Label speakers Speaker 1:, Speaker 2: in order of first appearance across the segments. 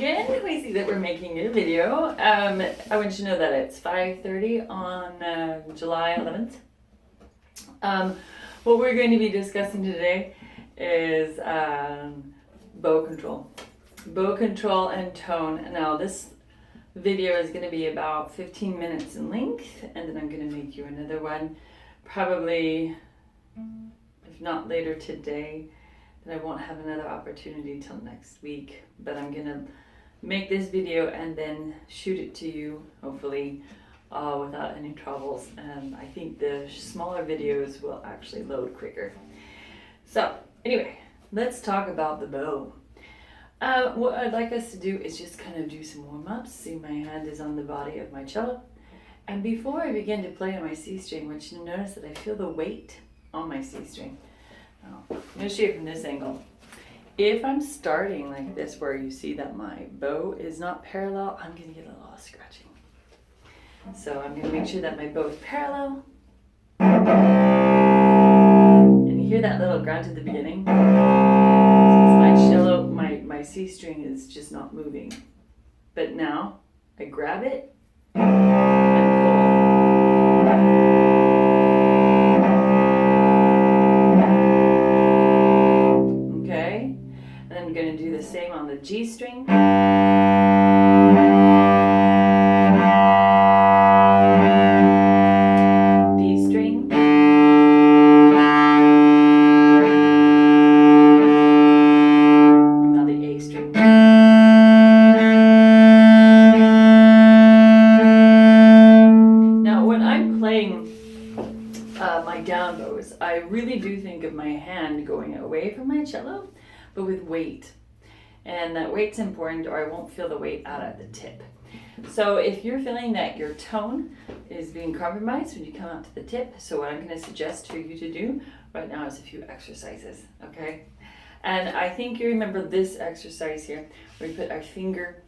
Speaker 1: again. We see that we're making a video. I want you to know that it's 5:30 on July 11th. What we're going to be discussing today is bow control. Bow control and tone. Now this video is going to be about 15 minutes in length, and then I'm going to make you another one, probably, if not later today. Then I won't have another opportunity till next week, but I'm going to make this video and then shoot it to you, hopefully, without any troubles. And I think the smaller videos will actually load quicker. So anyway, let's talk about the bow. What I'd like us to do is just kind of do some warm-ups. See, my hand is on the body of my cello. And before I begin to play on my C string, I want you to notice that I feel the weight on my C string. Now, I'm going to show you from this angle. If I'm starting like this, where you see that my bow is not parallel, I'm going to get a lot of scratching. So I'm going to make sure that my bow is parallel. And you hear that little grunt at the beginning? Since my cello, my C string is just not moving. But now I grab it and pull. Okay? And I'm going to do the same on the G string. Down bows, I really do think of my hand going away from my cello, but with weight. And that weight's important, or I won't feel the weight out at the tip. So if you're feeling that your tone is being compromised when you come out to the tip, so what I'm going to suggest for you to do right now is a few exercises, okay? And I think you remember this exercise here, where we put our finger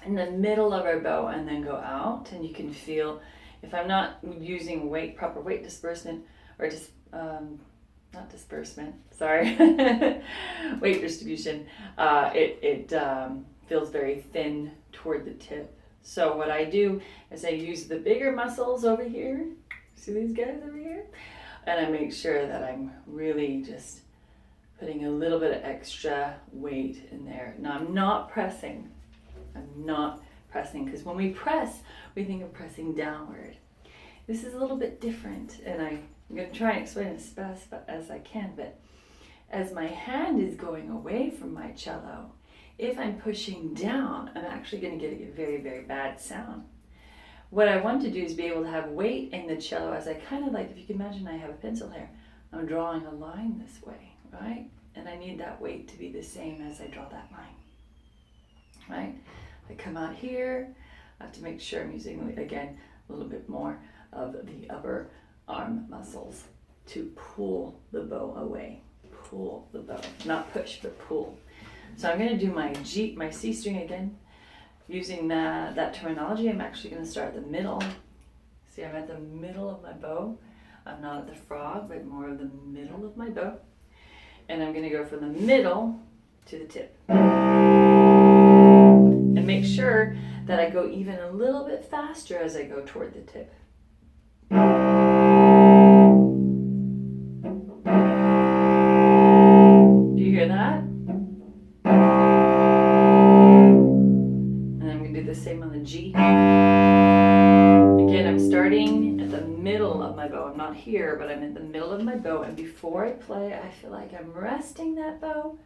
Speaker 1: in the middle of our bow and then go out, and you can feel, if I'm not using proper weight disbursement, or just, not disbursement, sorry, weight distribution, it feels very thin toward the tip. So what I do is I use the bigger muscles over here, see these guys over here? And I make sure that I'm really just putting a little bit of extra weight in there. Now I'm not pressing, because when we press, we think of pressing downward. This is a little bit different, and I'm going to try and explain as fast as I can, but as my hand is going away from my cello, if I'm pushing down, I'm actually going to get a very, very bad sound. What I want to do is be able to have weight in the cello as I kind of like, if you can imagine I have a pencil here, I'm drawing a line this way, right? And I need that weight to be the same as I draw that line, right? I come out here, I have to make sure I'm using, again, a little bit more of the upper arm muscles to pull the bow away. Pull the bow, not push, but pull. So I'm going to do my C string again. Using that terminology, I'm actually going to start at the middle. See, I'm at the middle of my bow. I'm not at the frog, but more of the middle of my bow. And I'm going to go from the middle to the tip. And make sure that I go even a little bit faster as I go toward the tip. Do you hear that? And I'm going to do the same on the G. Again, I'm starting at the middle of my bow. I'm not here, but I'm in the middle of my bow. And before I play, I feel like I'm resting that bow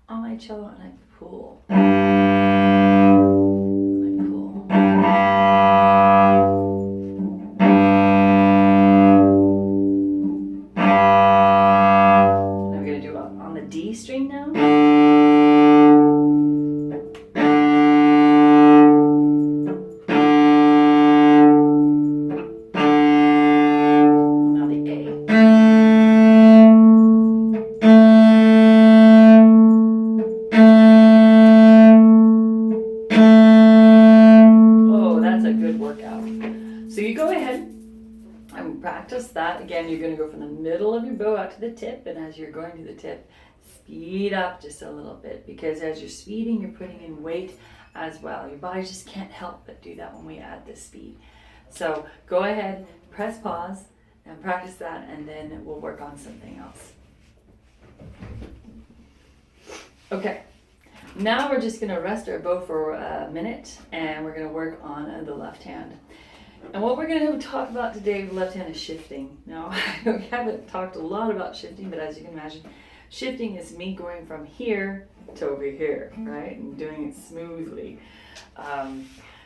Speaker 1: on my cello, and I pull. D string now. Now the A. Oh, that's a good workout. So you go ahead and practice that. Again, you're going to go from the middle of your bow out to the tip, and as you're going to the tip, speed speed up just a little bit, because as you're speeding, you're putting in weight as well. Your body just can't help but do that when we add this speed. So go ahead, press pause, and practice that, and then we'll work on something else. Okay, now we're just going to rest our bow for a minute, and we're going to work on the left hand. And what we're going to talk about today with the left hand is shifting. Now, we haven't talked a lot about shifting, but as you can imagine, shifting is me going from here to over here, right? And doing it smoothly. But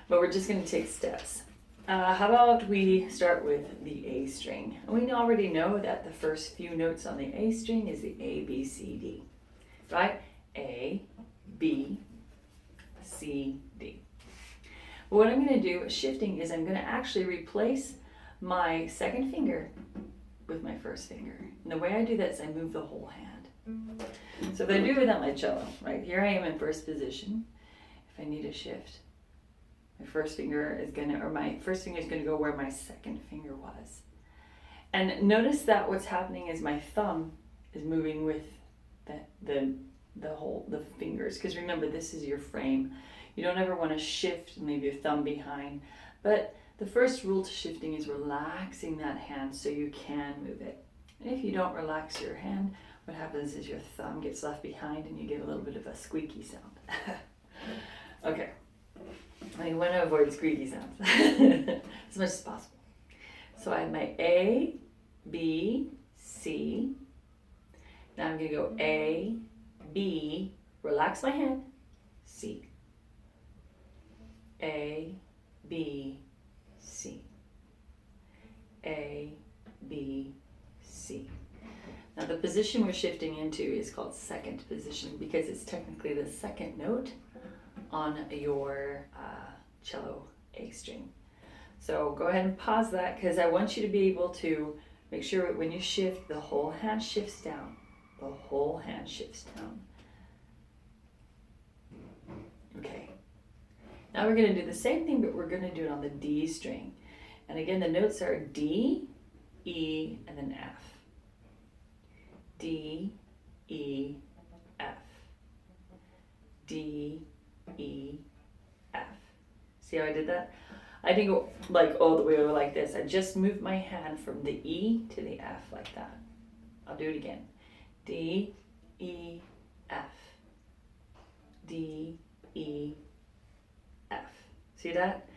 Speaker 1: we're just going to take steps. How about we start with the A string? And we already know that the first few notes on the A string is the A, B, C, D, right? A, B, C, D. What I'm going to do with shifting is I'm going to actually replace my second finger with my first finger. And the way I do that is I move the whole hand. So if I do without my cello, right, here I am in first position. If I need a shift, my first finger is going to go where my second finger was. And notice that what's happening is my thumb is moving with the fingers, because remember, this is your frame. You don't ever want to shift and leave your thumb behind. But the first rule to shifting is relaxing that hand so you can move it. And if you don't relax your hand, what happens is your thumb gets left behind and you get a little bit of a squeaky sound. Okay. I want to avoid squeaky sounds as much as possible. So I have my A, B, C. Now I'm going to go A, B, relax my hand, C. A, B, C. A, B, C. Now the position we're shifting into is called second position, because it's technically the second note on your cello A string. So go ahead and pause that, because I want you to be able to make sure that when you shift, the whole hand shifts down. The whole hand shifts down. Okay. Now we're going to do the same thing, but we're going to do it on the D string. And again, the notes are D, E, and then F. D, E, F. D, E, F. See how I did that? I didn't go like all the way over like this. I just moved my hand from the E to the F like that. I'll do it again. D, E, F. D, E, F. See that?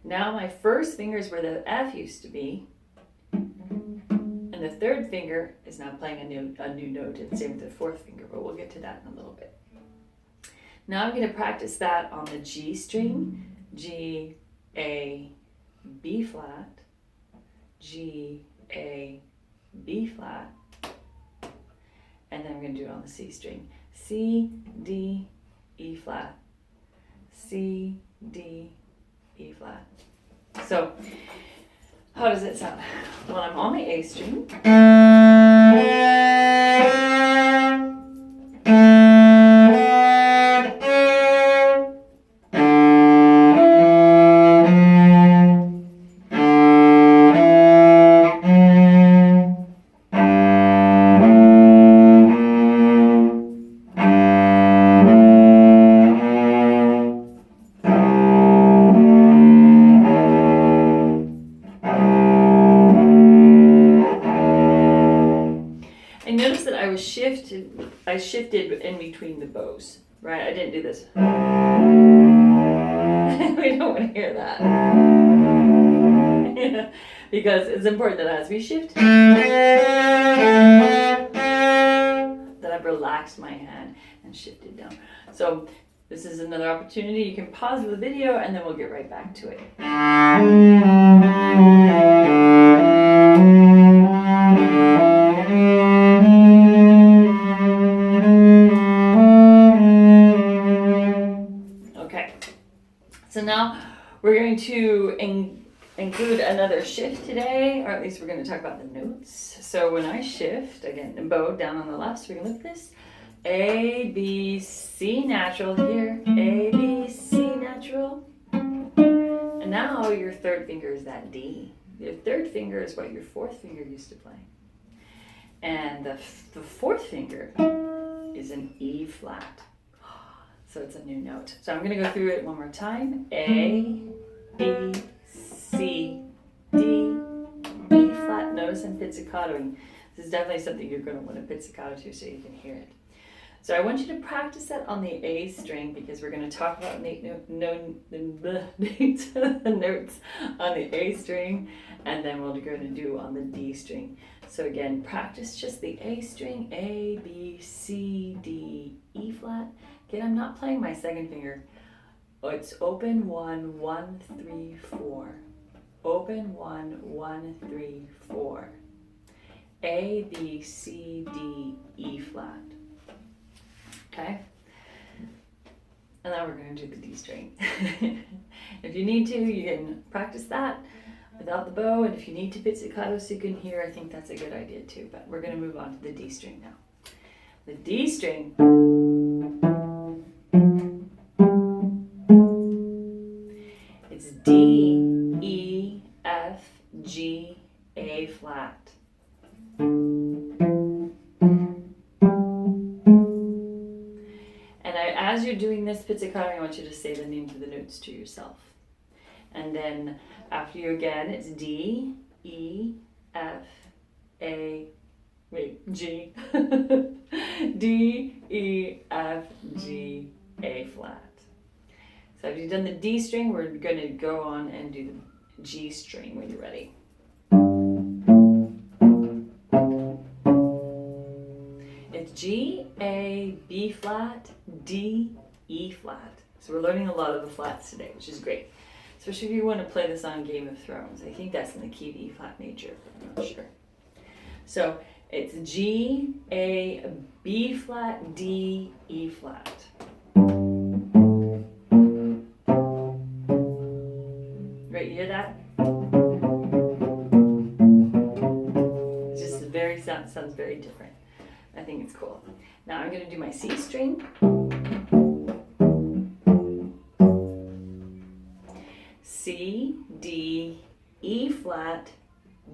Speaker 1: Now my first finger is where the F used to be, and the third finger is now playing a new note, and same with the fourth finger, but we'll get to that in a little bit. Now I'm going to practice that on the G string. G, A, B flat, G, A, B flat, and then I'm going to do it on the C string. C, D, E flat, C, D, E flat. So, how does it sound? Well, I'm on my A string. I shifted in between the bows, right? I didn't do this. We don't want to hear that. Because it's important that as we shift, that I've relaxed my hand and shifted down. So this is another opportunity. You can pause the video and then we'll get right back to it. So now we're going to include another shift today, or at least we're going to talk about the notes. So when I shift, again, the bow down on the left, so we can look at this. A, B, C natural here. A, B, C natural. And now your third finger is that D. Your third finger is what your fourth finger used to play. And the fourth finger is an E flat. So it's a new note. So I'm going to go through it one more time. A, B, C, D, E flat. Notice I'm pizzicatoing. This is definitely something you're going to want to pizzicato to so you can hear it. So I want you to practice that on the A string because we're going to talk about the notes on the A string, and then we're going to do on the D string. So again, practice just the A string, A, B, C, D, E flat. Again, I'm not playing my second finger. Oh, it's open 1, 1, 3, 4. Open 1, 1, 3, 4. A, B, C, D, E flat. Okay? And now we're going to do the D string. If you need to, you can practice that without the bow, and if you need to pizzicato so you can hear, I think that's a good idea too. But we're going to move on to the D string now. The D string. It's D, E, F, G, A flat. As you're doing this pizzicatoing, I want you to say the names of the notes to yourself. And then after you again, it's D, E, F, A, G. D, E, F, G, A flat. So after you've done the D string, we're going to go on and do the G string when you're ready. It's G, A, B flat, D, E flat. So we're learning a lot of the flats today, which is great. Especially if you want to play this on Game of Thrones. I think that's in the key of E flat major, but I'm not sure. So it's G, A, B flat, D, E flat. Right, you hear that? It's just very sounds very different. I think it's cool. Now I'm going to do my C string. C, D, E flat,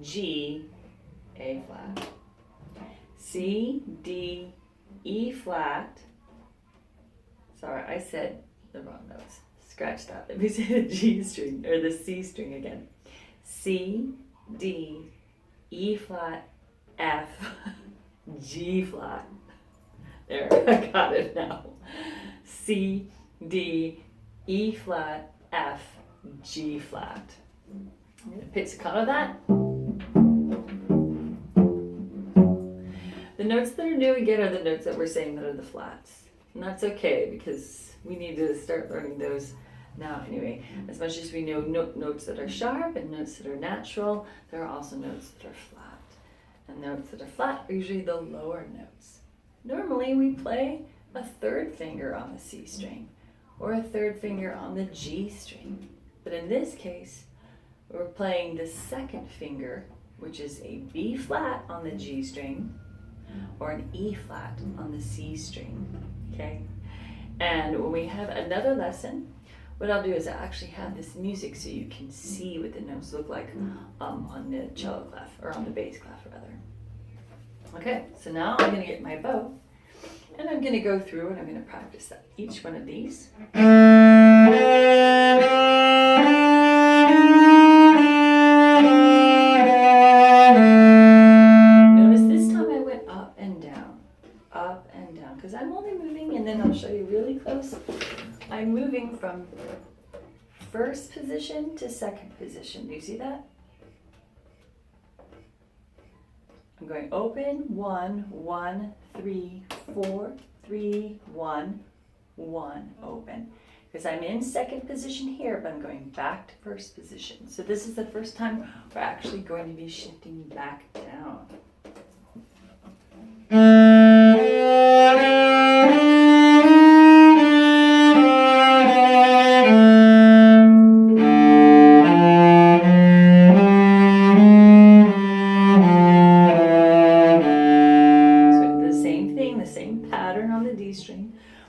Speaker 1: G, A flat. C, D, E flat. Sorry, I said the wrong notes. Scratch that. Let me say the G string, or the C string again. C, D, E flat, F, G flat. There, I got it now. C, D, E flat, F, G flat. I'm going to pizzicato that. The notes that are new again are the notes that we're saying that are the flats. And that's okay because we need to start learning those now anyway. As much as we know notes that are sharp and notes that are natural, there are also notes that are flat. And notes that are flat are usually the lower notes. Normally we play a third finger on the C string or a third finger on the G string. But in this case, we're playing the second finger, which is a B flat on the G string or an E flat on the C string, okay? And when we have another lesson, what I'll do is I'll actually have this music so you can see what the notes look like on the cello clef, or on the bass clef rather. Okay, so now I'm going to get my bow, and I'm going to go through and I'm going to practice each one of these. Notice this time I went up and down, because I'm only moving, and then I'll show you really close. I'm moving from first position to second position. Do you see that? I'm going open, 1, 1, 3, 4, 3, 1, 1, open. Because I'm in second position here, but I'm going back to first position. So this is the first time we're actually going to be shifting back down.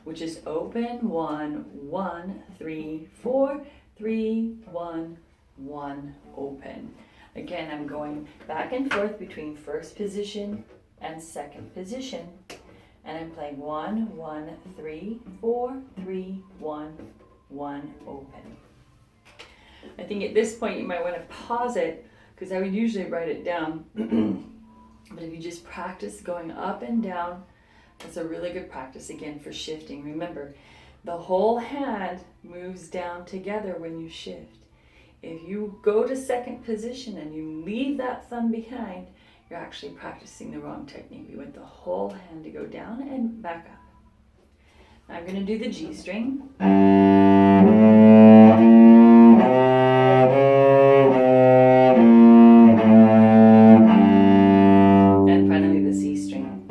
Speaker 1: Which is open, 1, 1, 3, 4, 3, 1, 1, open. Again, I'm going back and forth between first position and second position. And I'm playing 1, 1, 3, 4, 3, 1, 1, open. I think at this point you might want to pause it because I would usually write it down. But if you just practice going up and down, that's a really good practice again for shifting. Remember, the whole hand moves down together when you shift. If you go to second position and you leave that thumb behind, you're actually practicing the wrong technique. We want the whole hand to go down and back up. Now I'm going to do the G string. And finally the C string.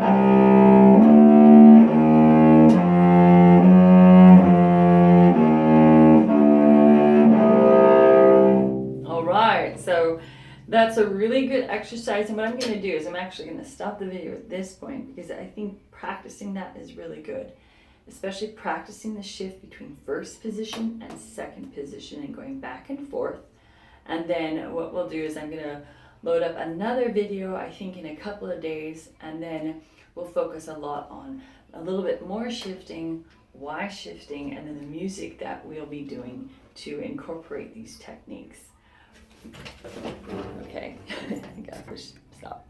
Speaker 1: Alright, so that's a really good exercise, and what I'm going to do is I'm actually going to stop the video at this point because I think practicing that is really good, especially practicing the shift between first position and second position and going back and forth. And then what we'll do is I'm going to load up another video, I think in a couple of days, and then we'll focus a lot on a little bit more shifting, why shifting, and then the music that we'll be doing to incorporate these techniques. Okay, I gotta push stop.